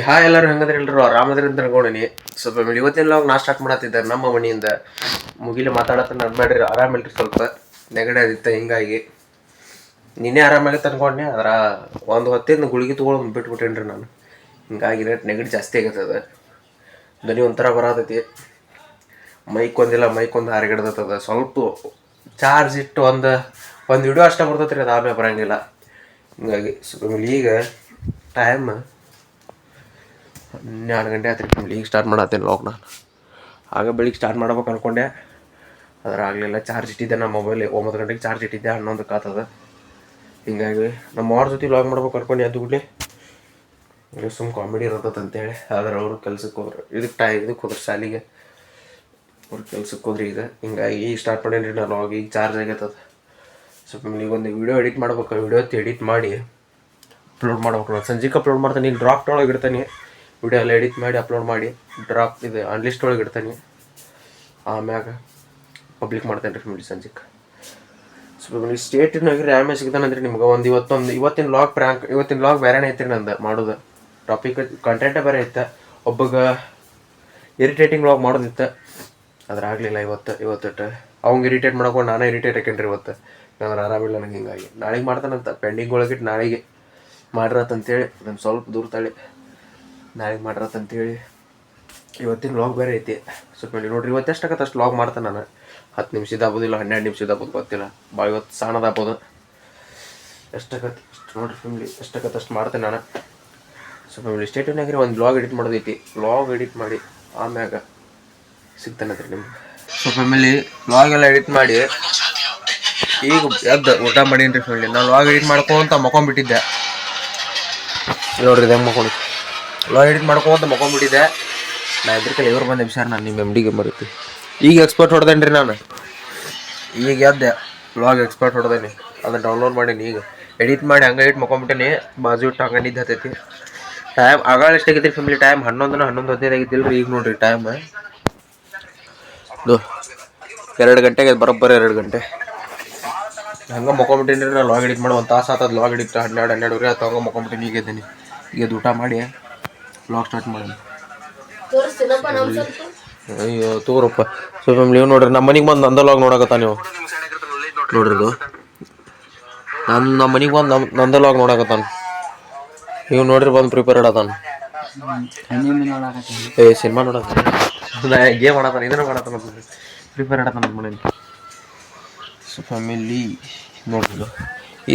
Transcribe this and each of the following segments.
Hi ಎಲ್ಲರೂ ಹೆಂಗದ್ರಿ ಎಲ್ಲರೂ ಆರಾಮದ್ರಿ ಅಂತ ಅನ್ಕೊಂಡಿನಿ. ಸ್ವಲ್ಪ ಇವತ್ತಿನ ನಾ ಸ್ಟಾರ್ಟ್ ಮಾಡತ್ತಿದ್ದೆ ನಮ್ಮ ಮನೆಯಿಂದ ಮುಗಿಲಿ ಮಾತಾಡತ್ತ ನಡ್ಬೇಡ್ರಿ, ಆರಾಮಿಲ್ರಿ, ಸ್ವಲ್ಪ ನೆಗಡಿ ಆದಿತ್ತ. ಹಿಂಗಾಗಿ ನಿನ್ನೆ ಆರಾಮಾಗಿತ್ತು ಅನ್ಕೊಂಡೆ, ಅದ್ರ ಒಂದು ಹೊತ್ತಿಂದ ಗುಳಿಗೆ ತೊಗೊಳೋದು ಬಿಟ್ಬಿಟ್ಟೇನ್ರಿ ನಾನು. ಹಿಂಗಾಗಿ ನೆಗಡಿ ಜಾಸ್ತಿ ಆಗತ್ತದ, ದನಿ ಒಂಥರ ಬರತೈತಿ, ಮೈಕೊಂದಿಲ್ಲ ಮೈಕೊಂದು ಹಾರಿಗಿಡ್ದತ್ತದ. ಸ್ವಲ್ಪ ಚಾರ್ಜ್ ಇಟ್ಟು ಒಂದು ವಿಡಿಯೋ ಅಷ್ಟೇ ಬರ್ತೈತಿ ರೀ, ಅದು ಆಮೇಲೆ ಬರೋಂಗಿಲ್ಲ. ಹಿಂಗಾಗಿ ಸ್ವಲ್ಪ ಈಗ ಟೈಮ್ 12 ಗಂಟೆ ಆಯ್ತು ರೀ. ಈಗ ಸ್ಟಾರ್ಟ್ ಮಾಡತ್ತೇನೆ ಲಾಗ್ ನಾನು. ಆಗ ಬೆಳಿಗ್ಗೆ ಸ್ಟಾರ್ಟ್ ಮಾಡ್ಬೇಕು ಅಂದ್ಕೊಂಡೆ, ಅದ್ರ ಆಗಲಿಲ್ಲ. ಚಾರ್ಜ್ ಇಟ್ಟಿದ್ದೆ ನಮ್ಮ ಮೊಬೈಲ್, 9 ಗಂಟೆಗೆ ಚಾರ್ಜ್ ಇಟ್ಟಿದ್ದೆ, 11ಕ್ಕೆ ಆತದ. ಹಿಂಗಾಗಿ ನಮ್ಮ ಅವ್ರ ಜೊತೆ ಲಾಗ್ ಮಾಡ್ಬೇಕು ಅನ್ಕೊಂಡು ಎದ್ದು ಬಿಡ್ಲಿ, ಸುಮ್ಮ ಕಾಮಿಡಿ ಇರತ್ತದ ಅಂತೇಳಿ. ಆದ್ರೆ ಅವರು ಕೆಲ್ಸಕ್ಕೆ ಹೋದ್ರು, ಇದಕ್ಕೆ ಹೋದ್ರು ಶಾಲಿಗೆ, ಅವ್ರು ಕೆಲ್ಸಕ್ಕೆ ಹೋದ್ರಿ ಈಗ. ಹಿಂಗಾಗಿ ಈಗ ಸ್ಟಾರ್ಟ್ ಮಾಡೇನಿ ರೀ ನಾನು ಲಾಗ್. ಈಗ ಚಾರ್ಜ್ ಆಗೈತದ. ಸ್ವಲ್ಪ ಈಗ ಒಂದು ವಿಡಿಯೋ ಎಡಿಟ್ ಮಾಡ್ಬೇಕು, ವಿಡಿಯೋ ಎಡಿಟ್ ಮಾಡಿ ಅಪ್ಲೋಡ್ ಮಾಡ್ಬೇಕು. ಸಂಜೆಗೆ ಅಪ್ಲೋಡ್ ಮಾಡ್ತಾನೆ, ಈಗ ಡ್ರಾಫ್ಟ್ ಒಳಗೆ ಇಡ್ತಾನೆ. ವಿಡಿಯೋ ಎಲ್ಲ ಎಡಿಟ್ ಮಾಡಿ ಅಪ್ಲೋಡ್ ಮಾಡಿ ಡ್ರಾಪ್ ಇದು ಅನ್ಲಿಸ್ಟ್ ಒಳಗೆ ಇಡ್ತಾನೆ. ಆಮ್ಯಾಗ ಪಬ್ಲಿಕ್ ಮಾಡ್ತೇನೆ ರೀ ನೋಡಿ ಸಂಜೆಗೆ. ಸ್ವಲ್ಪ ಸ್ಟೇಟಿನಾಗ ಆಮೇಲೆ ಸಿಗ್ತಾನಂದ್ರಿ ನಿಮ್ಗೆ. ಇವತ್ತಿನ ಲಾಗ್ ಬೇರೆನೇ ಐತ್ರಿ ನಂದು ಮಾಡೋದು. ಟಾಪಿಕ್ ಕಂಟೆಂಟೇ ಬೇರೆ ಐತೆ. ಒಬ್ಬಗ ಇರಿಟೇಟಿಂಗ್ ಲಾಗ್ ಮಾಡೋದಿತ್ತು, ಅದ್ರ ಆಗಲಿಲ್ಲ. ಇವತ್ತಿಟ್ಟು ಅವ್ಗೆ ಇರಿಟೇಟ್ ಮಾಡ್ಕೊಂಡು ನಾನೇ ಇರಿಟೇಟ್ ಹಾಕೇನ್ರಿ ಇವತ್ತು. ನಾನು ಆರಾಮಿಲ್ಲ ನನಗೆ. ಹಿಂಗಾಗಿ ನಾಳೆಗೆ ಮಾಡ್ತಾನಂತ, ಪೆಂಡಿಂಗ್ ಒಳಗಿಟ್ಟು ನಾಳೆಗೆ ಮಾಡಿರತ್ತಂತೇಳಿ. ನಾನು ಸ್ವಲ್ಪ ದೂರ ತಳಿ ನಾಳೆಗೆ ಮಾಡಿರತ್ತಂತೇಳಿ. ಇವತ್ತಿನ ಲಾಗ್ ಬೇರೆ ಐತಿ. ಸ್ವಲ್ಪ ನೋಡ್ರಿ, ಇವತ್ತು ಎಷ್ಟಾಗತ್ತೆ ಅಷ್ಟು ಲಾಗ್ ಮಾಡ್ತಾನೆ ನಾನು. 10 ನಿಮಿಷದ ಆಗ್ಬೋದಿಲ್ಲ, 12 ನಿಮಿಷದ ಆಗ್ಬೋದು, ಗೊತ್ತಿಲ್ಲ. ಇವತ್ತು ಸಣ್ಣದು ಆಗ್ಬೋದು. ಎಷ್ಟಾಗತ್ತೆ ಅಷ್ಟು ನೋಡ್ರಿ ಫ್ಯಾಮಿಲಿ, ಎಷ್ಟಾಗತ್ತೆ ಅಷ್ಟು ಮಾಡ್ತೇನೆ ನಾನು. ಸ್ವಲ್ಪ ಫ್ಯಾಮಿಲಿ ಸ್ಟೇಟಿನಾಗ್ರಿ ಒಂದು ಲಾಗ್ ಎಡಿಟ್ ಮಾಡೋದೈತಿ. ಲಾಗ್ ಎಡಿಟ್ ಮಾಡಿ ಆಮ್ಯಾಗ ಸಿಗ್ತಾನೆ ರೀ ನಿಮ್ಗೆ. ಸ್ವಲ್ಪ ಫ್ಯಾಮಿಲಿ ಲಾಗ್ ಎಲ್ಲ ಎಡಿಟ್ ಮಾಡಿ ಈಗ ಎದ್ದು ಊಟ ಮಾಡೀನಿ ರೀ ಫ್ಯಾಮಿಲಿ. ನಾನು ಲಾಗ್ ಎಡಿಟ್ ಮಾಡ್ಕೊಂತ ಮಕ್ಕೊಂಡ್ಬಿಟ್ಟಿದ್ದೆ ನೋಡ್ರಿ. ಹೆಂಗೆ ಮಕ್ಕೊಂಡು ಲಾಗ್ ಎಡಿಟ್ ಮಾಡ್ಕೊಂತ ಮಕ್ಕೊಂಡ್ಬಿಟ್ಟಿದ್ದೆ. ನಾ ಇದ್ರಕಲ್ಲಿ ಇವ್ರು ಬಂದು ವಿಚಾರ ನಾನು ನಿಮ್ಮ MDಗೆ ಬರುತ್ತೆ. ಈಗ ಎಕ್ಸ್ಪರ್ಟ್ ಹೊಡೆದೇನಿ ರೀ ನಾನು. ಈಗ ಎದ್ದೆ ಲಾಗ್ ಎಕ್ಸ್ಪರ್ಟ್ ಹೊಡೆದೇನಿ, ಅದನ್ನು ಡೌನ್ಲೋಡ್ ಮಾಡೀನಿ. ಈಗ ಎಡಿಟ್ ಮಾಡಿ ಹಂಗೆ ಇಟ್ಟು ಮಕ್ಕೊಂಬಿಟ್ಟೇನಿ. ಬಾಜು ಇಟ್ಟು ಹಂಗೆ ನಿದ್ದೆ ಹತ್ತೈತಿ. ಟೈಮ್ ಆಗಾಳ ಎಷ್ಟಾಗೈತಿ ರೀ ಫ್ಯಾಮಿಲಿ? ಟೈಮ್ 11:15 ಆಗಿದ್ದಿಲ್ಲ ರೀ. ಈಗ ನೋಡ್ರಿ ಟೈಮ್ 2 ಗಂಟೆಗೆ, ಬರೋಬ್ಬರ 2 ಗಂಟೆ ಹಂಗೆ ಮಕ್ಕೊಂಬಿಟ್ಟೀನಿ ರೀ. ನಾನು ಲಾಗ್ ಎಡಿಟ್ ಮಾಡಿ 1 ತಾಸು ಆತದ. ಲಾಗ್ ಎಡಿಟ್ 12-12:30 ಆಯ್ತು. ಹಂಗೆ ಮಕ್ಕೊಂಬಿಟ್ಟೀನಿ. ಈಗ ಇದ್ದೀನಿ. ಈಗ ಊಟ ಮಾಡಿ ಲಾಗ್ ಸ್ಟಾರ್ಟ್ ಮಾಡಿ. ಅಯ್ಯೋ ತೋರಪ್ಪ. ಸ್ವಲ್ಪ ನೀವು ನೋಡ್ರಿ, ನಮ್ಮ ಮನೆಗೆ ಬಂದು ನಂದ ಲಾಗ್ ನೋಡಕತ್ತ ನೀವು ನೋಡ್ರಿ. ಇದು ನಮ್ಮ ಮನೆಗೆ ಬಂದು ನಂದ ಲಾಗ್ ನೋಡಕತ್ತಾನ. ನೀವು ನೋಡ್ರಿ, ಬಂದು ಪ್ರಿಪೇರ್ಡ್ ಅದಾನ. ಸಿನಿಮಾ ನೋಡತ್ತ, ಗೇಮ್ ಆಡತಾನ, ಇದನ್ನ ಮಾಡತ್ತಾನ, ಪ್ರಿಪೇರ್ಡ್ ಅದಾನ ನಮ್ಮ ಮನೇಲಿ. ಸೊ ಫ್ಯಾಮಿಲಿ ನೋಡ್ರಿ,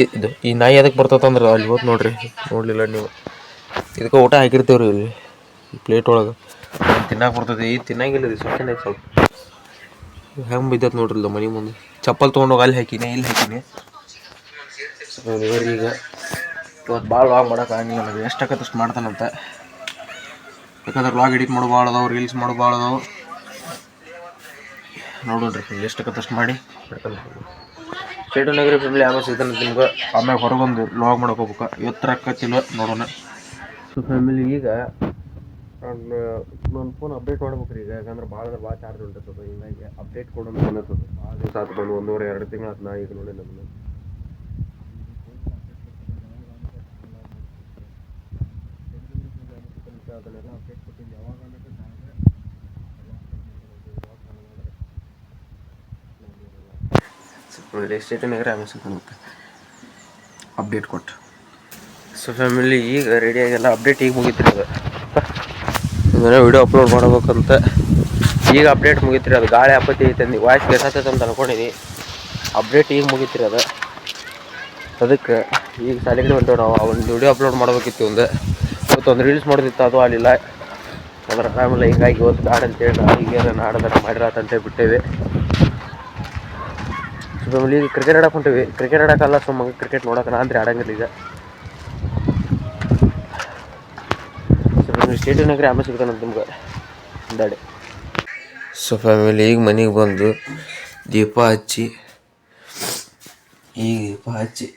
ಇದು ಈ ನಾಯಿ ಅದಕ್ಕೆ ಬರ್ತದಂದ್ರೆ ಅಲ್ಲಿ ಹೋದ್ ನೋಡ್ರಿ. ನೋಡ್ಲಿಲ್ಲ ನೀವು? ಇದಕ್ಕೆ ಊಟ ಹಾಕಿರ್ತೀವ್ರಿ ಇಲ್ಲಿ ಪ್ಲೇಟ್ ಒಳಗೆ. ತಿನ್ನಕ್ಕೆ ಬರ್ತದೆ. ಈಗ ತಿನ್ನಂಗಿಲ್ಲ ರೀ, ಸುಮ್ಮನೆ ಸ್ವಲ್ಪ ಹೆಂಗೆ ಬಿದ್ದತ್ ನೋಡ್ರಿಲ್ಲ ಮನೆ ಮುಂದೆ. ಚಪ್ಪಲ್ ತೊಗೊಂಡೋಗಿ ಅಲ್ಲಿ ಹಾಕಿನಿ, ಇಲ್ಲಿ ಹಾಕಿನಿ. ಈಗ ಇವತ್ತು ಭಾಳ ಲಾಗ್ ಮಾಡೋಕ್ಕಾಗಿಲ್ಲ ನನಗೆ. ಎಷ್ಟಾಗತ್ತೆ ಅಷ್ಟು ಮಾಡ್ತಾನಂತ. ಯಾಕಂದ್ರೆ ಲಾಗ್ ಎಡಿಟ್ ಮಾಡೋ ಭಾಳ ಅದಾವು, ರೀಲ್ಸ್ ಮಾಡೋ ಭಾಳ ಅದಾವು. ನೋಡೋಣ್ರಿ ಎಷ್ಟಾಗತ್ತೆ ಅಷ್ಟು ಮಾಡಿ ಸ್ಟೇಟನಾಗ್ರಿ ಫ್ಯಾಮಿಲಿ. ಆಮೇಲೆ ಸಿಗ್ತಾನೆ ನಿಮ್ಗೆ. ಆಮ್ಯಾಗ ಹೊರಗೊಂದು ಲಾಗ್ ಮಾಡೋಕೆ ಹೋಗ್ಬೇಕು. ಇವತ್ತರ ಅಕ್ಕತ್ತಿಲ್ಲ ನೋಡೋಣ. ಸೊ ಫ್ಯಾಮಿಲಿ ಈಗ ನನ್ನ ಫೋನ್ ಅಪ್ಡೇಟ್ ಮಾಡ್ಬೇಕು ರೀ ಈಗ. ಯಾಕಂದ್ರೆ ಭಾಳ ಚಾರ್ಜ್ ಉಂಟದ. ಹಿಂಗಾಗಿ ಅಪ್ಡೇಟ್ ಕೊಡೋಣ ಅನ್ನಿಸ್ತದೆ. ಭಾಳ ದಿವಸ ಆಯ್ತು ಬಂದು, 1.5-2 ತಿಂಗಳು ಆಯ್ತು ನಾ ಈಗ ನೋಡಿ ನಮ್ಮನ್ನು. ಅದನ್ನೆಲ್ಲ ಅಪ್ಡೇಟ್ ಕೊಟ್ಟಿದ್ದು ಯಾವಾಗ ಸ್ಟೇಟನಾಗ್ರಿ. ಆಮೇಲೆ ಸಿಗ್ತಾನಂತೆ ಅಪ್ಡೇಟ್ ಕೊಟ್ಟು. ಸೊ ಫ್ಯಾಮಿಲಿ ಈಗ ರೆಡಿಯಾಗೆಲ್ಲ ಅಪ್ಡೇಟ್ ಈಗ ಮುಗಿತ್ರಿ. ಅದು ಇದನ್ನ ವಿಡಿಯೋ ಅಪ್ಲೋಡ್ ಮಾಡ್ಬೇಕಂತ ಈಗ ಅಪ್ಡೇಟ್ ಮುಗಿತ್ರಿ. ಅದು ಗಾಳಿ ಆಪತ್ತಿ ಐತೆ, ವಾಯ್ಸ್ ಕೆಸತೈತೆ ಅಂತ ಅನ್ಕೊಂಡಿನಿ. ಅಪ್ಡೇಟ್ ಈಗ ಮುಗಿತ್ರಿ ಅದು. ಅದಕ್ಕೆ ಈಗ ಶಾಲೆಗೆ ಹೊಂಟೇವೆ ನಾವು. ಒಂದು ವಿಡಿಯೋ ಅಪ್ಲೋಡ್ ಮಾಡ್ಬೇಕಿತ್ತು. ಇವತ್ತೊಂದು ರೀಲ್ಸ್ ಮಾಡೋದಿತ್ತು, ಅದು ಆಗಲಿಲ್ಲ. ಅದರ ಆಮೇಲೆ ಹಿಂಗಾಗಿ ಇವತ್ತು ಗಾಡಿ ಅಂತೇಳಿ ಈಗ ನಾಡದ ಮಾಡಿರತ್ತಂತೇಳಿ ಬಿಟ್ಟೇವಿ. ಸೊ ಫ್ಯಾಮಿಲಿ ಈಗ ಕ್ರಿಕೆಟ್ ಆಡಕ್ಕೆ ಹೊಂಟೇವಿ. ಕ್ರಿಕೆಟ್ ಆಡೋಕ್ಕಲ್ಲ, ಸುಮ್ಮನೆ ಕ್ರಿಕೆಟ್ ನೋಡೋಕೆ. ನಾ ಅಂದ್ರೆ ಆಡಂಗಿಲ್ಲ ಈಗ. ಸ್ಟೇಡಿಯಮ್ನಾಗ್ರಿ ಆಮೇಲೆ ಸಿಗ್ತಾನಂತ ನಿಮ್ಗೆ ದಾಡಿ. ಸೊ ಫ್ಯಾಮಿಲಿ ಈಗ ಮನೆಗೆ ಬಂದು ದೀಪ ಹಚ್ಚಿ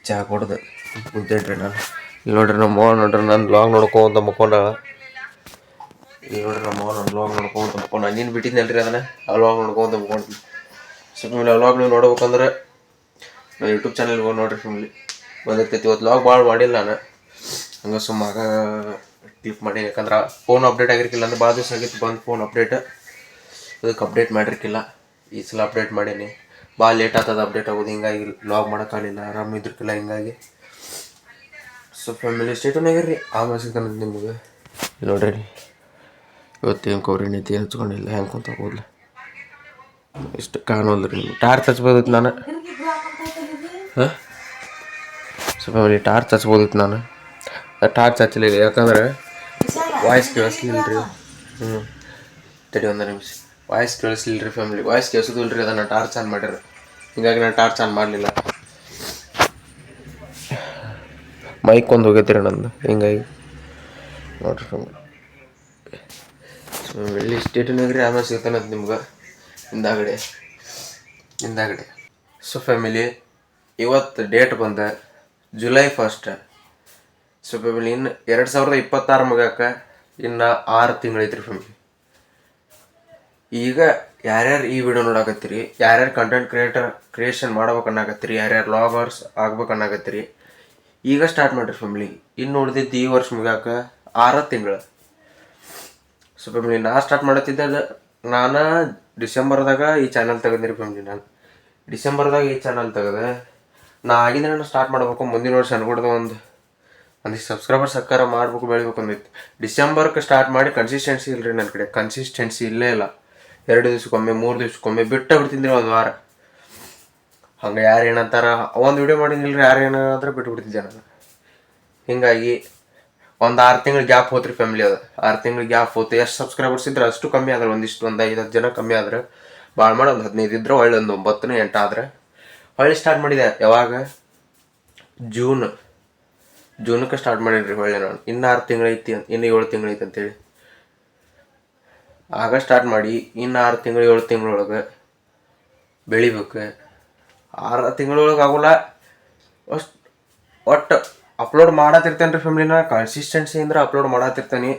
ಚಹಾ ಕೊಡ್ದೆ ಕುಂತೇನ್ರಿ ನಾನು. ಇಲ್ಲಿ ನೋಡ್ರಿ ನಮ್ಮ ಅವ್ವ ನೋಡ್ರಿ, ನಾನು ಲಾಗ್ ನೋಡ್ಕೊಂತ ಮಕ್ಕೊಂಡಾಳ. ಈಗ ನೋಡ್ರಿ ನಮ್ಮ ಅವ್ವ ನಾನು ಲಾಗ್ ನೋಡ್ಕೊಂತ ಮಕ್ಕೊಂಡು. ನೀನು ಬಿಟ್ಟಿದ್ನಲ್ರಿ ಅದನ್ನು, ಆ ಲಾಗ್ ನೋಡ್ಕೊಂತ ಮಕ್ಕೊಂಡು. ಸೊ ಫ್ಯಾಮಿಲಿ ಆ ಲಾಗ್ ನೀವು ನೋಡ್ಬೇಕಂದ್ರೆ ನಾವು ಯೂಟ್ಯೂಬ್ ಚಾನಲ್ಗೆ ಹೋಗಿ ನೋಡ್ರಿ ಫ್ಯಾಮಿಲಿ, ಬಂದಿರ್ತೈತಿ. ಇವತ್ತು ಲಾಗ್ ಭಾಳ ಮಾಡಿಲ್ಲ ನಾನು, ಹಂಗೆ ಸುಮ್ಮ ಕ್ಲಿಕ್ ಮಾಡಿ, ಯಾಕಂದ್ರೆ ಫೋನ್ ಅಪ್ಡೇಟ್ ಆಗಿರ್ಕಿಲ್ಲ ಅಂದ್ರೆ ಭಾಳ ದಿವಸ ಆಗಿತ್ತು ಬಂದು ಫೋನ್ ಅಪ್ಡೇಟ್, ಅದಕ್ಕೆ ಅಪ್ಡೇಟ್ ಮಾಡಿರ್ಕಿಲ್ಲ. ಈ ಸಲ ಅಪ್ಡೇಟ್ ಮಾಡೀನಿ. ಭಾಳ ಲೇಟ್ ಆಗ್ತದೆ ಅಪ್ಡೇಟ್ ಆಗೋದು, ಹಿಂಗಾಗಿ ಲಾಗ್ ಮಾಡೋಕ್ಕಾಗಲಿಲ್ಲ, ಆರಾಮ ಇದ್ರಕ್ಕಿಲ್ಲ. ಹಿಂಗಾಗಿ ಸೊ ಫ್ಯಾಮಿಲಿ ಸ್ಟೇಟನ್ನಾಗಿರ್ರಿ, ಆಮೇಲೆ ಸಿಗ್ತಾನೆ ನಿಮಗೆ. ನೋಡ್ರಿ ಇವತ್ತೇನು ಕೌರಿ ನೀತಿ ಹಚ್ಕೊಂಡಿಲ್ಲ, ಹೆಂಗೆ ಕುಂತ ಹೋಗ್ಲಿ ಇಷ್ಟು ಕಾಣೋಲ್ರಿ ನಿಮ್ಗೆ. ಟಾರ್ಚ್ ಹಚ್ಬೋದಿತ್ತು ನಾನು. ಹಾಂ ಸೊ ಫ್ಯಾಮಿಲಿ ಟಾರ್ಚ್ ಹಚ್ಬೋದಿತ್ತು ನಾನು, ಟಾರ್ಚ್ ಹಚ್ಚಲಿಲ್ಲ, ಯಾಕಂದ್ರೆ ವಾಯ್ಸ್ ಕೇಳಿಸ್ಲಿಲ್ಲ ರೀ. ತಡಿ ಒಂದು ನಿಮಿಷ. ವಾಯ್ಸ್ ಕೇಳಿಸ್ಲಿಲ್ಲ ರೀ ಫ್ಯಾಮಿಲಿ, ವಾಯ್ಸ್ ಕೇಳಿಸೋದಿಲ್ಲ ರೀ, ಅದನ್ನು ಟಾರ್ಚ್ ಆನ್ ಮಾಡಿರಿ. ಹಿಂಗಾಗಿ ನಾನು ಟಾರ್ಚ್ ಆನ್ ಮಾಡಲಿಲ್ಲ. ಮೈಕ್ ಒಂದು ಹೋಗೈತಿ ರೀ ನಂದು, ಹಿಂಗಾಗಿ ನೋಡ್ರಿ ಫ್ಯಾಮಿಲಿ. ಬೆಳ್ಳಿ ಸ್ಟೇಟನ್ನಾಗ್ರಿ, ಆಮೇಲೆ ಸಿಗ್ತಾನಂತ ನಿಮ್ಗೆ ಹಿಂದಾಗಡೆ. ಸೊ ಫ್ಯಾಮಿಲಿ ಇವತ್ತು ಡೇಟ್ ಬಂದ ಜುಲೈ 1. ಸೊ ಫ್ಯಾಮಿಲಿ ಇನ್ನು 2026 ಮುಗ್ಯಾಕ ಇನ್ನು 6 ತಿಂಗಳೈತ್ರಿ ಫ್ಯಾಮಿಲಿ. ಈಗ ಯಾರ್ಯಾರು ಈ ವಿಡಿಯೋ ನೋಡಾಕತ್ತೀರಿ, ಯಾರ್ಯಾರು ಕಂಟೆಂಟ್ ಕ್ರಿಯೇಷನ್ ಮಾಡ್ಬೇಕನ್ನಾಕತ್ತೀರಿ, ಯಾರ್ಯಾರು ವ್ಲಾಗರ್ಸ್ ಆಗ್ಬೇಕನ್ನಾಕತ್ತೀರಿ, ಈಗ ಸ್ಟಾರ್ಟ್ ಮಾಡಿರಿ ಫ್ಯಾಮಿಲಿ. ಇನ್ನು ಉಳಿದಿದ್ದು ಈ ವರ್ಷ ಮುಗ್ಯಾಕ 6 ತಿಂಗಳು. ಸೊ ಫ್ಯಾಮಿಲಿ ನಾ ಸ್ಟಾರ್ಟ್ ಮಾಡತ್ತಿದ್ದ ನಾನು ಡಿಸೆಂಬರ್ದಾಗ ಈ ಚಾನಲ್ ತೆಗೆದ್ರಿ ಫ್ಯಾಮಿಲಿ. ನಾನು ಡಿಸೆಂಬರ್ದಾಗ ಈ ಚಾನಲ್ ತೆಗೆದೆ. ನಾ ಆಗಿಂದ ನಾನು ಸ್ಟಾರ್ಟ್ ಮಾಡ್ಬೇಕು, ಮುಂದಿನ ವರ್ಷ ಅನ್ಕೊಡ್ದು ಒಂದಿಷ್ಟು ಸಬ್ಸ್ಕ್ರೈಬರ್ಸ್ ಅಕ್ಕಾರ ಮಾಡ್ಬೇಕು, ಬೆಳಿಬೇಕು ಅಂದಿತ್ತು. ಡಿಸೆಂಬರ್ಗೆ ಸ್ಟಾರ್ಟ್ ಮಾಡಿ ಕನ್ಸಿಸ್ಟೆನ್ಸಿ ಇಲ್ಲರಿ ನನ್ನ ಕಡೆ, ಕನ್ಸಿಸ್ಟೆನ್ಸಿ ಇಲ್ಲೇ ಇಲ್ಲ. 2 ದಿವ್ಸಕ್ಕೊಮ್ಮೆ 3 ದಿವ್ಸಕ್ಕೊಮ್ಮೆ ಬಿಟ್ಟಿದ್ದೀನಿ, ಒಂದು ವಾರ. ಹಂಗೆ ಯಾರು ಏನಂತಾರ, ಒಂದು ವಿಡಿಯೋ ಮಾಡಿನಿಲ್ರಿ, ಯಾರು ಏನಾದ್ರೆ ಬಿಟ್ಬಿಡ್ತಿದ್ದೆ ನಾನು. ಹೀಗಾಗಿ ಒಂದು 6 ತಿಂಗಳು ಗ್ಯಾಪ್ ಹೋತ್ರಿ ಫ್ಯಾಮಿಲಿ. ಅದು 6 ತಿಂಗಳು ಗ್ಯಾಪ್ ಹೋತು. ಎಷ್ಟು ಸಬ್ಸ್ಕ್ರೈಬರ್ಸ್ ಇದ್ರೆ ಅಷ್ಟು ಕಮ್ಮಿ ಆದ್ರೆ, ಒಂದು 5-10 ಜನ ಕಮ್ಮಿ ಆದ್ರೆ, ಭಾಳ ಮಾಡಿ ಒಂದು 15 ಇದ್ರೆ ಒಳ್ಳೆ, ಒಂದು 9-8 ಆದ್ರೆ ಹೊಳ್ಳಿ ಸ್ಟಾರ್ಟ್ ಮಾಡಿದೆ. ಯಾವಾಗ ಜೂನಕ್ಕೆ ಸ್ಟಾರ್ಟ್ ಮಾಡೀನಿ ಹೊಳ್ಳೆ ನಾನು. ಇನ್ನು 6 ತಿಂಗಳೈತಿ, ಇನ್ನು 7 ತಿಂಗಳೈತಿ ಅಂತೇಳಿ ಆಗ ಸ್ಟಾರ್ಟ್ ಮಾಡಿ, ಇನ್ನು 6 ತಿಂಗಳು 7 ತಿಂಗಳೊಳಗೆ ಬೆಳಿಬೇಕು. 6 ತಿಂಗಳೊಳಗೆ ಆಗೋಲ್ಲ, ಒಟ್ಟು ಅಪ್ಲೋಡ್ ಮಾಡತ್ತಿರ್ತೇನೆ ರೀ ಫ್ಯಾಮಿಲಿನ. ಕನ್ಸಿಸ್ಟೆನ್ಸಿ ಅಂದ್ರೆ ಅಪ್ಲೋಡ್ ಮಾಡತ್ತಿರ್ತಾನೆ.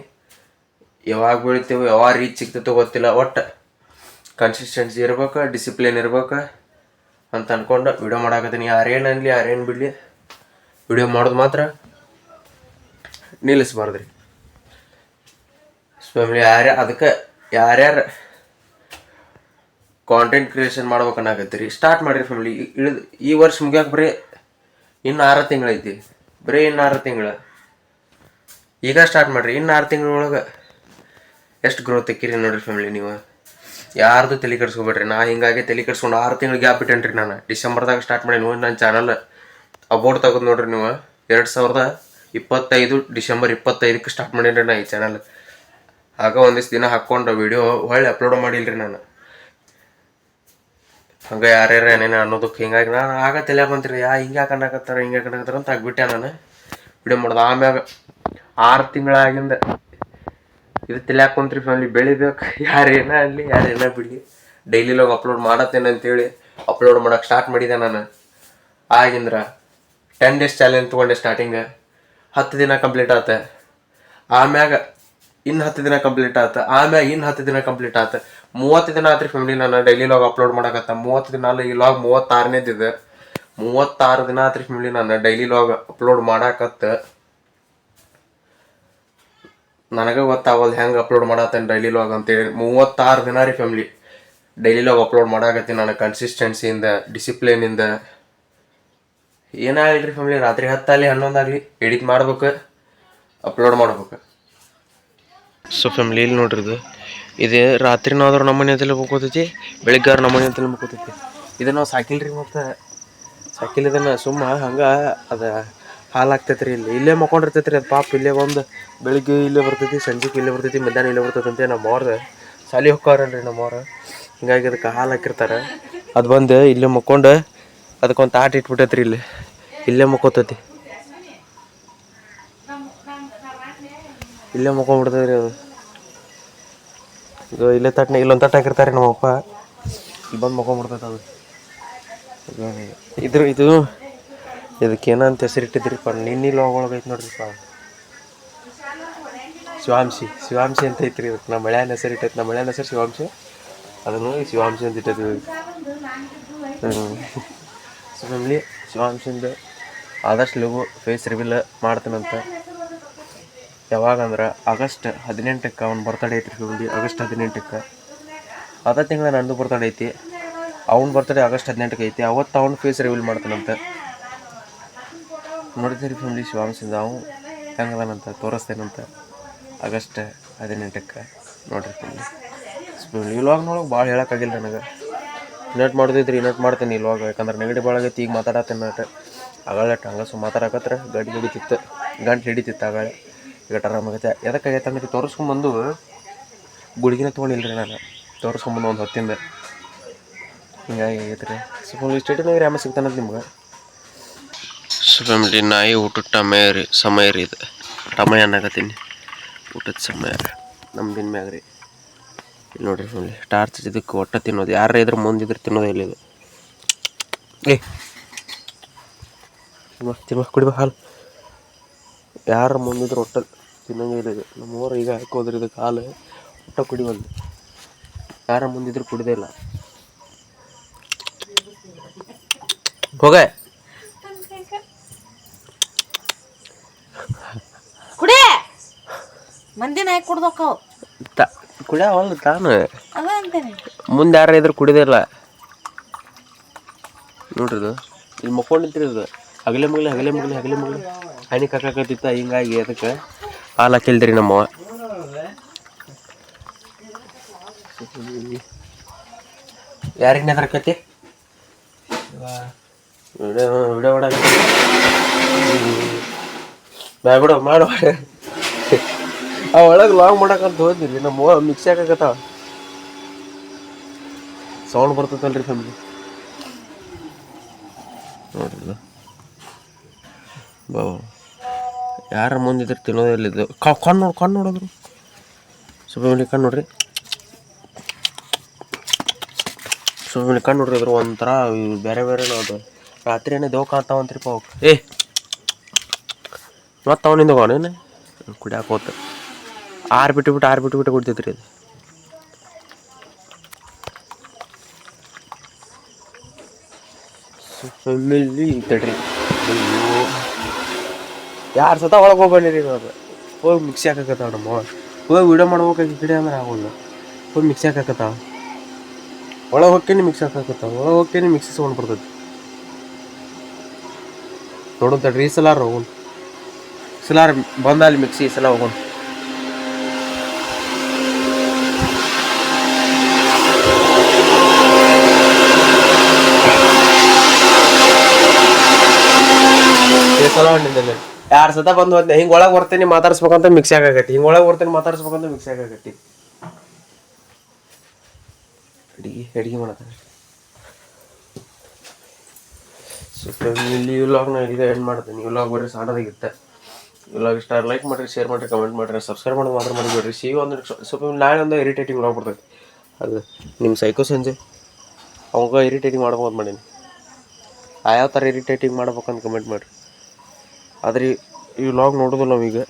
ಯಾವಾಗ ಬೆಳಿತೇವೆ, ಯಾವಾಗ ರೀಚ್ ಸಿಗ್ತೈತೋ ಗೊತ್ತಿಲ್ಲ, ಒಟ್ಟು ಕನ್ಸಿಸ್ಟೆನ್ಸಿ ಇರ್ಬೇಕು, ಡಿಸಿಪ್ಲಿನ್ ಇರ್ಬೇಕು ಅಂತ ಅಂದ್ಕೊಂಡು ವಿಡಿಯೋ ಮಾಡಾಕತ್ತೀನಿ. ಯಾರೇನು ಅನ್ಲಿ, ಯಾರೇನು ಬಿಡಲಿ, ವಿಡಿಯೋ ಮಾಡೋದು ಮಾತ್ರ ನಿಲ್ಲಿಸ್ಬಾರ್ದು ರೀ ಫ್ಯಾಮಿಲಿ. ಅದಕ್ಕೆ ಯಾರ್ಯಾರು ಕಾಂಟೆಂಟ್ ಕ್ರಿಯೇಷನ್ ಮಾಡ್ಬೇಕನ್ನಾಗತ್ತೀರಿ, ಸ್ಟಾರ್ಟ್ ಮಾಡಿರಿ ಫ್ಯಾಮಿಲಿ. ಈ ವರ್ಷ ಮುಗಿಯಾಕ ಬರೀ ಇನ್ನು 6 ತಿಂಗಳೈತಿ, ಬರೀ ಇನ್ನು 6 ತಿಂಗಳು. ಈಗ ಸ್ಟಾರ್ಟ್ ಮಾಡಿರಿ, ಇನ್ನು 6 ತಿಂಗಳೊಳಗೆ ಎಷ್ಟು ಗ್ರೋತ್ ತೆಕ್ಕಿರಿ ನೋಡ್ರಿ ಫ್ಯಾಮಿಲಿ. ನೀವು ಯಾರ್ದು ತಲೆ ಕೆಡಿಸ್ಕೊಬೇಡ್ರಿ. ನಾ ಹಿಂಗಾಗಿ ತಲೆ ಕೆಡಿಸ್ಕೊಂಡು 6 ತಿಂಗಳು ಗ್ಯಾಪ್ ಇಟ್ಟೇನ್ರಿ. ನಾನು ಡಿಸೆಂಬರ್ದಾಗ ಸ್ಟಾರ್ಟ್ ಮಾಡಿ ನೋಡಿ, ನನ್ನ ಚಾನಲ್ ಅಬೋರ್ಡ್ ತೆಗೆದು ನೋಡ್ರಿ ನೀವು. 2025 ಡಿಸೆಂಬರ್ 25ಕ್ಕೆ ಸ್ಟಾರ್ಟ್ ಮಾಡೀನಿ ನಾ ಈ ಚಾನಲ್. ಆಗ ಒಂದಿಷ್ಟು ದಿನ ಹಾಕ್ಕೊಂಡು ವಿಡಿಯೋ ಹೊಳ್ಳಿ ಅಪ್ಲೋಡ್ ಮಾಡಿಲ್ರಿ ನಾನು. ಹಂಗೆ ಯಾರ್ಯಾರು ಏನೇನು ಅನ್ನೋದಕ್ಕೆ ಹಿಂಗಾಗಿ ನಾನು ಆಗ ತಲೆ ಬಂತೀರಿ, ಹಿಂಗೆ ಅನ್ನಕತ್ತಾರ ಅಂತ ಆಗ್ಬಿಟ್ಟೆ ನಾನು ವಿಡಿಯೋ ಮಾಡೋದು. ಆಮ್ಯಾಗ 6 ತಿಂಗಳಾಗಿಂದ ಇದು ತಲೆ ಹಾಕೊಂತ್ರಿ ಫ್ಯಾಮಿಲಿ. ಬೆಳಿಬೇಕು, ಯಾರೇನ ಆಗಲಿ, ಯಾರೇನ ಬಿಡಲಿ, ಡೈಲಿ ಲಾಗ್ ಅಪ್ಲೋಡ್ ಮಾಡತ್ತೇನೆ ಅಂತೇಳಿ ಅಪ್ಲೋಡ್ ಮಾಡೋಕೆ ಸ್ಟಾರ್ಟ್ ಮಾಡಿದೆ ನಾನು. ಆಗಿಂದ್ರ 10 ಡೇಸ್ ಚಾಲೆಂಜ್ ತೊಗೊಂಡೆ. ಸ್ಟಾರ್ಟಿಂಗ್ 10 ದಿನ ಕಂಪ್ಲೀಟ್ ಆತ, ಆಮ್ಯಾಗ ಇನ್ನು 10 ದಿನ ಕಂಪ್ಲೀಟ್ ಆತ, ಆಮ್ಯಾಗ ಇನ್ನು 10 ದಿನ ಕಂಪ್ಲೀಟ್ ಆತ. 30 ದಿನ ಆತ್ರಿ ಫ್ಯಾಮಿಲಿ ನಾನು ಡೈಲಿ ಲಾಗ್ ಅಪ್ಲೋಡ್ ಮಾಡಕತ್ತ. 30 ದಿನ ಅಲ್ಲ, ಈ ಲಾಗ್ 36ನೇದಿದೆ. 36 ದಿನ ಆತ್ರಿ ಫ್ಯಾಮಿಲಿ ನಾನು ಡೈಲಿ ಲಾಗ್ ಅಪ್ಲೋಡ್ ಮಾಡಾಕತ್ತ. ನನಗೆ ಗೊತ್ತಾಗೋದು ಹೆಂಗೆ ಅಪ್ಲೋಡ್ ಮಾಡತ್ತೇನೆ ಡೈಲಿ ಲಾಗ್ ಅಂತೇಳಿ. 36 ದಿನ ರೀ ಫ್ಯಾಮಿಲಿ ಡೈಲಿ ಲಾಗ್ ಅಪ್ಲೋಡ್ ಮಾಡಾಕತ್ತೀನಿ ನಾನು. ಕನ್ಸಿಸ್ಟೆನ್ಸಿಯಿಂದ, ಡಿಸಿಪ್ಲಿನಿಂದ ಏನಾಗಲಿ ಫ್ಯಾಮಿಲಿ. ರಾತ್ರಿ 10 ಆಗಲಿ 11 ಆಗಲಿ ಎಡಿಟ್ ಮಾಡ್ಬೇಕು, ಅಪ್ಲೋಡ್ ಮಾಡ್ಬೇಕು. ಸೊ ಫ್ಯಾಮಿಲಿ ಇಲ್ಲಿ ನೋಡ್ರಿ, ಇದು ರಾತ್ರಿನಾದ್ರೂ ನಮ್ಮ ಮನೆ ಅಂತಲೇ ಮುಕ್ಕೋತೈತಿ, ಬೆಳಿಗ್ಗೆ ನಮ್ಮ ಮನೆ ಅಂತಲೇ ಮುಕ್ಕೋತೈತಿ. ಇದನ್ನು ನಾವು ಸಾಕಿಲ್ರಿ, ಮತ್ತು ಸಾಕಿಲ್ಲ ಇದನ್ನು ಸುಮ್ಮ ಹಂಗೆ. ಅದು ಹಾಲು ಹಾಕ್ತೈತೆ ರೀ, ಇಲ್ಲೇ ಮಕ್ಕೊಂಡಿರ್ತೈತೆ ರೀ ಅದು ಪಾಪ. ಇಲ್ಲೇ ಒಂದು ಬೆಳಿಗ್ಗೆ ಇಲ್ಲೇ ಬರ್ತೈತಿ, ಸಂಜೆಗೆ ಇಲ್ಲೇ ಬರ್ತೈತಿ, ಮಧ್ಯಾಹ್ನ ಇಲ್ಲೇ ಬರ್ತೈತೆ. ನಮ್ಮವ್ರು ಸಾಲಿ ಹೋಗ್ತಾರಲ್ರಿ ನಮ್ಮವ್ರು, ಹಿಂಗಾಗಿ ಅದಕ್ಕೆ ಹಾಲು ಹಾಕಿರ್ತಾರೆ. ಅದು ಬಂದು ಇಲ್ಲೇ ಮಕ್ಕೊಂಡು ಅದಕ್ಕೊಂದು ತಾಟ ಇಟ್ಬಿಟ್ಟೈತೆ ರೀ, ಇಲ್ಲೇ ಮಕ್ಕೋತೈತಿ. ಇಲ್ಲೇ ಮಕ್ಕೊಂಡ್ಬಿಡ್ತೈತೆ ರೀ ಅದು. ಇದು ಇಲ್ಲೇ ಇಲ್ಲೊಂದು ತಟ್ಟು ಹಾಕಿರ್ತಾರೆ ನಮ್ಮಪ್ಪ, ಇಲ್ಲಿ ಬಂದು ಮಕ್ಕೊಂಡ್ಬಿಡ್ತೈತೆ ಅದು. ಇದಕ್ಕೇನಂತ ಹೆಸರಿಟ್ಟಿದ್ರಿಪ್ಪ, ನಿನ್ನೆ ಲಾಗ್ ಒಳಗೆ ಐತೆ ನೋಡ್ರಿಪ್ಪ, ಶಿವಾಂಶಿ ಅಂತ ಐತ್ರಿ. ಇದಕ್ಕೆ ನಮ್ಮ ಮಳೆಯನ್ನ ಹೆಸರು ಇಟ್ಟೈತೆ. ನಮ್ಮ ಮಳೆಯನ್ನ ಹೆಸರು ಶಿವಾಂಶಿ, ಅದನ್ನು ಶಿವಾಂಶಿ ಅಂತ ಇಟ್ಟೈತಿ. ಸೊ ಫ್ಯಾಮಿಲಿ ಶಿವಾಂಶಿಂದ ಆದಷ್ಟು ಲಘು ಫೇಸ್ ರಿವೀಲ್ ಮಾಡ್ತೀನಂತ. ಯಾವಾಗಂದ್ರೆ ಆಗಸ್ಟ್ 18ಕ್ಕೆ ಅವ್ನ ಬರ್ತಡೇ ಐತ್ರಿ ಫ್ಯಾಮಿಲಿ. ಆಗಸ್ಟ್ 18ಕ್ಕೆ ಅದ ತಿಂಗಳ ನಂದು ಬರ್ತಡೇ ಐತಿ. ಅವ್ನ ಬರ್ತಡೇ ಆಗಸ್ಟ್ 18ಕ್ಕೆ ಐತಿ. ಅವತ್ತು ಅವ್ನ ಫೇಸ್ ರಿವೀಲ್ ಮಾಡ್ತಾನಂತೆ. ನೋಡಿದ್ರಿ ಫ್ಯಾಮಿಲಿ ಶಿವಾಂಶಿಂದ ಅವು ಹೆಂಗದಾನಂತ ತೋರಿಸ್ತೇನಂತ ಆಗಸ್ಟ್ 18ಕ್ಕೆ. ನೋಡ್ರಿ ಫ್ಯಾಮಿಲಿ ಇವಾಗ್ನೊಳಗೆ ಭಾಳ ಹೇಳೋಕ್ಕಾಗಿಲ್ಲ ನನಗೆ. ನೆಟ್ ಮಾಡೋದಿದ್ರಿ ನೆಟ್ ಮಾಡ್ತೀನಿ ಇವಾಗ, ಯಾಕಂದ್ರೆ ನೆಗಡಿ ಭಾಳ ಆಗೈತಿ. ಈಗ ಮಾತಾಡತ್ತೇನೆ ನಟ ಆಗಾಳೆ ಹಂಗಸು ಮಾತಾಡಕತ್ರ ಗಂಟು ಹಿಡಿತಿತ್ತು ಆಗಾಳೆ. ಈಗ ಆರಾಮಾಗೈತೆ. ಎದಕ್ಕಾಗೈತೆ ಅಂದ್ರೆ ತೋರಿಸ್ಕೊಂಬಂದು ಗುಳಿಗಿನ ತೊಗೊಂಡಿಲ್ರಿ ನಾನು. ತೋರಿಸ್ಕೊಂಬಂದು ಒಂದು ಹೊತ್ತಿಂದ ಹಿಂಗಾಗಿ ಆಗೈತೆ ರೀ. ಸ್ವಲ್ಪ ಸ್ಟೇಟಿನಾಗ ಆಮೇಲೆ ಸಿಗ್ತಾನಂತ ನಿಮ್ಗೆ. ಸೊ ಫ್ಯಾಮಿಲಿ ನಾಯಿ ಊಟದ ಸಮಯ ರೀ ಇದು. ಟಮಯ ಅನ್ನಕತ್ತೀನಿ ಊಟದ ಸಮಯ ನಮ್ದಿನ ಮ್ಯಾಗ ರೀ. ಇಲ್ಲಿ ನೋಡಿರಿ ಫ್ಯಾಮಿಲಿ ಟಾರ್ಚ್ ಇದಕ್ಕೆ ಒಟ್ಟು ತಿನ್ನೋದು. ಯಾರು ಇದ್ರೆ ಮುಂದಿದ್ರೆ ತಿನ್ನೋದೇ ಇಲ್ಲ ಇದು. ತಿಮ್ಮ ಕುಡಿಬ ಹಾಲು. ಯಾರು ಮುಂದಿದ್ರೆ ಒಟ್ಟು ತಿನ್ನೋಂಗೆ ಇಲ್ಲ ಇದು. ನಮ್ಮೂರು ಈಗ ಹಾಕೋದ್ರಿ ಇದಕ್ಕೆ ಹಾಲು ಒಟ್ಟ ಕುಡಿಬಂದು. ಯಾರ ಮುಂದಿದ್ರು ಕುಡಿದೇ ಇಲ್ಲ. ಹೋಗ ಕುಡಿ ಮಂದಿನ ಹಾಕಿ ಕುಡ್ದೋಕಾವ್ ಕುಡಿಯವಲ್ಲ ತಾನು. ಅದ ಅಂತೇನೆ ಮುಂದೆ ಯಾರ ಇದ್ರು ಕುಡಿದೇ ಇಲ್ಲ ನೋಡ್ರಿ. ಇದು ಇಲ್ಲಿ ಮಕ್ಕೊಂಡಿರ್ತೀರಿ ಇದು. ಹಗಲೆ ಮಗಲಿ ಹಣಿ ಕಾಕತ್ತಿತ್ತ. ಹಿಂಗಾಗಿ ಅದಕ್ಕೆ ಹಾಲು ಹಾಕಿಲ್ದ್ರಿ ನಮ್ಮವ. ಯಾರಿಗೆ ನೆದರ್ಕತಿ ವಿಡಿಯೋ ಮಾಡಕ್ಕೆ ಬಿಡು ಮಾಡು. ಆ ಒಳಗೆ ಲಾಂಗ್ ಮಾಡಕ್ಕಂತ ಹೋದ್ರಿ ನಮ್ಮ ಮಿಕ್ಸಿ ಹಾಕಕತ್ತಾವ. ಸೌಂಡ್ ಬರ್ತೈತಲ್ರಿ ಫ್ಯಾಮಿಲಿ ನೋಡ್ರಿ. ಯಾರ ಮುಂದಿದ್ರೆ ತಿನ್ನೋದಿಲ್ಲ. ಕಣ್ಣು ನೋಡಿದ್ರು ಫ್ಯಾಮಿಲಿ ಕಣ್ಣು ನೋಡ್ರಿ. ಕಣ್ಣು ನೋಡ್ರಿ ಅದ್ರ ಒಂಥರ ಬೇರೆ ಅದು ರಾತ್ರಿ ಏನೇ ದೇವ್ ಕಾಣ್ತಾವಂತ್ರಿಪ್ಪ ಅವಕ್ಕೆ. ಮತ್ತು ಅವನಿಂದ ಹೋಗೋಣ ಕುಡಿಯಾಕ ಹೋತ. ಆರು ಬಿಟ್ಟು ಕುಡ್ತೈತ್ರಿ ಅದು. ಫ್ಯಾಮಿಲಿ ತಡ್ರಿ ಯಾರು ಸತ ಒಳಗೆ ಹೋಗ್ಬಂದಿರಿ ಅದು. ಹೋಗಿ ಮಿಕ್ಸಿ ಹಾಕಕತ್ತಾವ ನಮ್ಮ ಹೋಗಿ ವಿಡಿಯೋ ಮಾಡ್ಬೇಕಾಗಿ ಗಿಡ ಅಂದ್ರೆ ಆಗೋಲ್ಲ. ಹೋಗಿ ಮಿಕ್ಸಿ ಹಾಕಕತ್ತಾವ. ಒಳಗೆ ಹೋಗ್ತೇನೆ ಮಿಕ್ಸಿ ಹಾಕಕತ್ತಾವ. ಒಳಗೆ ಹೋಗ್ತೇನೆ ಮಿಕ್ಸಿ ಸೌಂಡ್ ಬರ್ತೈತಿ. ನೋಡೋಣ ತಡ್ರಿ ಈ ಸಲಾರ ಹೋಗೋಣ. ಸಲಾರ ಬಂದಲ್ಲಿ ಮಿಕ್ಸಿ ಈ ಸಲ ಹೋಗೋಣ. ಸಲ ಹೊಂಡಿದ್ದೇನೆ ಯಾರು ಸತ ಬಂದು ಹೋದ್ನೆ. ಹಿಂಗೆ ಒಳಗೆ ಬರ್ತೇನೆ ಮಾತಾಡ್ಸ್ಬೇಕಂತ ಮಿಕ್ಸಿ ಆಗಾಕತ್ತಿ. ಹಿಂಗೆ ಒಳಗೆ ಬರ್ತೇನೆ ಮಾತಾಡ್ಸ್ಬೇಕಂತ ಮಿಕ್ಸಿ ಆಗಾಕತ್ತಿ. ಅಡಿಗೆ ಮಾಡತ್ತಾರೆ. ಸೊ ಇಲ್ಲಿ ವ್ಲಾಗ್ನ ಈಗ ಎಂಡ್ ಮಾಡ್ತೀನಿ. ವ್ಲಾಗ್ ಬರ್ರಿ ಸಾಡೋದಾಗಿತ್ತೆ. ವ್ಲಾಗ್ ಇಷ್ಟ ಲೈಕ್ ಮಾಡಿರಿ, ಶೇರ್ ಮಾಡಿರಿ, ಕಮೆಂಟ್ ಮಾಡಿರಿ, ಸಬ್ಸ್ಕ್ರೈಬ್ ಮಾಡೋದು ಮಾತ್ರ ಮಾಡಿಬಿಡ್ರಿ. ಒಂದು ಸ್ವಲ್ಪ ನಾಳೆ ಒಂದು ಇರಿಟೇಟಿಂಗ್ ವ್ಲಾಗ್ ಬರ್ತೈತಿ. ಅದು ನಿಮ್ಮ ಸೈಕೋ ಸಂಜೆ ಅವಾಗ ಇರಿಟೇಟಿಂಗ್ ಮಾಡ್ಬೋದು ಮಾಡೀನಿ. ಯಾವ ಥರ ಇರಿಟೇಟಿಂಗ್ ಮಾಡ್ಬೇಕಂತ ಕಮೆಂಟ್ ಮಾಡಿರಿ. ಆದರೆ ಈ ವ್ಲಾಗ್ ನೋಡೋದು ನಾವೀಗ,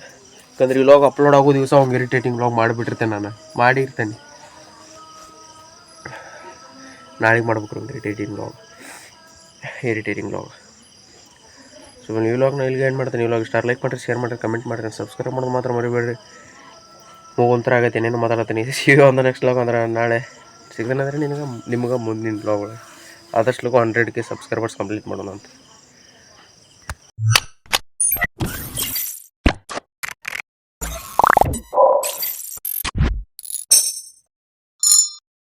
ಯಾಕಂದ್ರೆ ಈ ವ್ಲಾಗ್ ಅಪ್ಲೋಡ್ ಆಗೋ ದಿವಸ ಅವ್ಗೆ ಇರಿಟೇಟಿಂಗ್ ವ್ಲಾಗ್ ಮಾಡಿಬಿಟ್ಟಿರ್ತೇನೆ. ನಾನು ಮಾಡಿರ್ತೇನೆ. ನಾಳೆಗೆ ಮಾಡ್ಬೇಕು ಇರಿಟೇಟಿಂಗ್ ವ್ಲಾಗ್. ಸೊ ಈ ವ್ಲಾಗ್ನ ಇಲ್ಲಿಗೆ ಏನು ಮಾಡ್ತೀನಿ. ಈ ವ್ಲಾಗ್ ಇಷ್ಟ ಲೈಕ್ ಮಾಡಿರಿ, ಶೇರ್ ಮಾಡಿರಿ, ಕಮೆಂಟ್ ಮಾಡಿರಿ, ಸಬ್ಸ್ಕ್ರೈಬ್ ಮಾಡೋದು ಮಾತ್ರ ಮರಿಬೇಡ್ರಿ. ಒಂಥರ ಆಗೈತೆ ಏನೇನು ಮಾತಾಡ್ತೀನಿ. ಒಂದು ನೆಕ್ಸ್ಟ್ ವ್ಲಾಗ್ ಅಂದ್ರೆ ನಾಳೆ ಸಿಗ್ತಾನಂದ್ರೆ ನಿಮ್ಗೆ ಮುಂದಿನ ವ್ಲಾಗ್ಗಳು ಆದಷ್ಟು 100K ಸಬ್ಸ್ಕ್ರೈಬರ್ಸ್ ಕಂಪ್ಲೀಟ್ ಮಾಡೋಣ ಅಂತ.